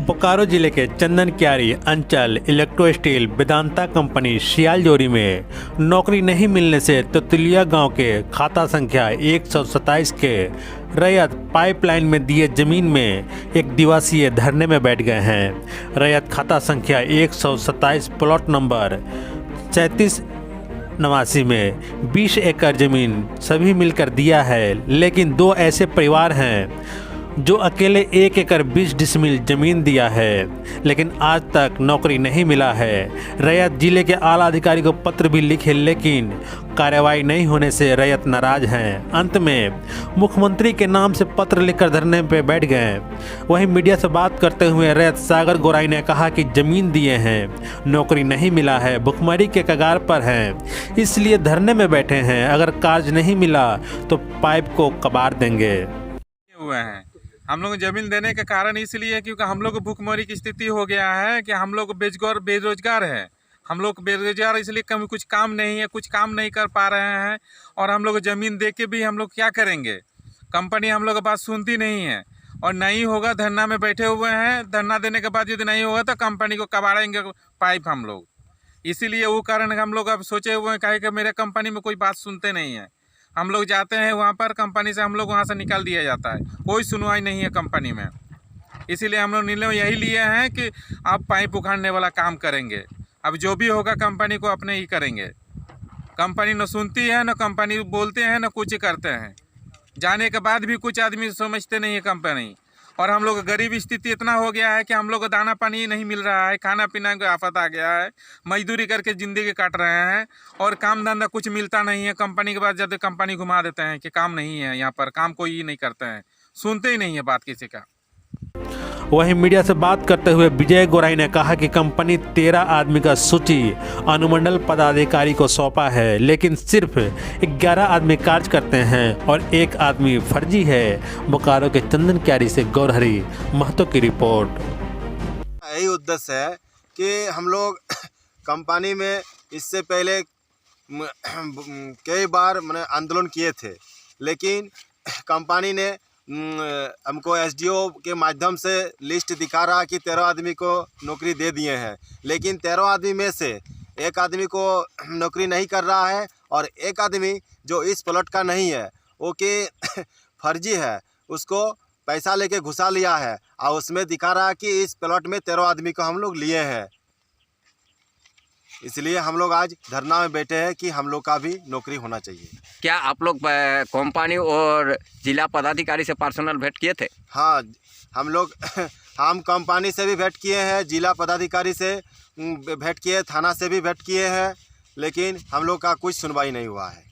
बोकारो जिले के चंदन क्यारी अंचल electro steel Vedanta company Siyaljori में नौकरी नहीं मिलने से तुतलिया गांव के खाता संख्या 127 के रैयत पाइपलाइन में दिए जमीन में एक दिवसीय धरने में बैठ गए हैं। रैयत खाता संख्या 127 प्लॉट नंबर 3789 में 20 एकड़ जमीन सभी मिलकर दिया है, लेकिन दो ऐसे परिवार हैं जो अकेले 1 एकड़ 20 डिसमिल जमीन दिया है, लेकिन आज तक नौकरी नहीं मिला है। रैयत जिले के आला अधिकारी को पत्र भी लिखे, लेकिन कार्रवाई नहीं होने से रैयत नाराज हैं। अंत में मुख्यमंत्री के नाम से पत्र लिखकर धरने पर बैठ गए। वहीं मीडिया से बात करते हुए रैयत सागर गोराई ने कहा कि जमीन दिए हैं, नौकरी नहीं मिला है, भुखमरी के कगार पर हैं, इसलिए धरने में बैठे हैं। अगर कार्य नहीं मिला तो पाइप को कबाड़ देंगे। हुए हैं हम लोग जमीन देने का कारण इसलिए क्योंकि हम लोग भूखमरी की स्थिति हो गया है कि हम लोग बेरोजगार है। हम लोग बेरोजगार इसलिए कभी कुछ काम नहीं है, कुछ काम नहीं कर पा रहे हैं, और हम लोग ज़मीन दे के भी हम लोग क्या करेंगे। कंपनी हम लोग की बात सुनती नहीं है, और नहीं होगा धरना में बैठे हुए हैं। धरना देने के बाद यदि नहीं होगा तो कंपनी को कबाड़ेंगे पाइप हम लोग। इसीलिए वो कारण हम लोग अब सोचे हुए हैं, कहे कि मेरे कंपनी में कोई बात सुनते नहीं है। हम लोग जाते हैं वहाँ पर, कंपनी से हम लोग वहाँ से निकाल दिया जाता है, कोई सुनवाई नहीं है कंपनी में। इसीलिए हम लोग निर्णय यही लिए हैं कि आप पाइप उखाड़ने वाला काम करेंगे। अब जो भी होगा कंपनी को अपने ही करेंगे। कंपनी न सुनती है, न कंपनी बोलते हैं, न कुछ करते हैं। जाने के बाद भी कुछ आदमी समझते नहीं है कंपनी। और हम लोग गरीब स्थिति इतना हो गया है कि हम लोग को दाना पानी नहीं मिल रहा है, खाना पीना का आफत आ गया है, मजदूरी करके ज़िंदगी काट रहे हैं, और काम धंधा कुछ मिलता नहीं है। कंपनी के बाद जब कंपनी घुमा देते हैं कि काम नहीं है, यहाँ पर काम कोई नहीं करते हैं, सुनते ही नहीं है बात किसी का। वहीं मीडिया से बात करते हुए विजय गोराई ने कहा कि कंपनी 13 आदमी का सूची अनुमंडल पदाधिकारी को सौंपा है, लेकिन सिर्फ 11 आदमी कार्य करते हैं और 1 आदमी फर्जी है। बोकारो के चंदन क्यारी से गौरहरी महतो की रिपोर्ट। यही उद्देश्य है कि हम लोग कंपनी में इससे पहले कई बार मैंने आंदोलन किए थे, लेकिन कंपनी ने हमको एसडीओ के माध्यम से लिस्ट दिखा रहा कि 13 आदमी को नौकरी दे दिए हैं, लेकिन 13 आदमी में से 1 आदमी को नौकरी नहीं कर रहा है, और 1 आदमी जो इस प्लॉट का नहीं है वो कि फर्जी है, उसको पैसा लेके घुसा लिया है, और उसमें दिखा रहा है कि इस प्लॉट में 13 आदमी को हम लोग लिए हैं। इसलिए हम लोग आज धरना में बैठे हैं कि हम लोग का भी नौकरी होना चाहिए। क्या आप लोग कंपनी और जिला पदाधिकारी से पर्सनल भेंट किए थे? हाँ, हम कंपनी से भी भेंट किए हैं, जिला पदाधिकारी से भेंट किए, थाना से भी भेंट किए हैं, लेकिन हम लोग का कुछ सुनवाई नहीं हुआ है।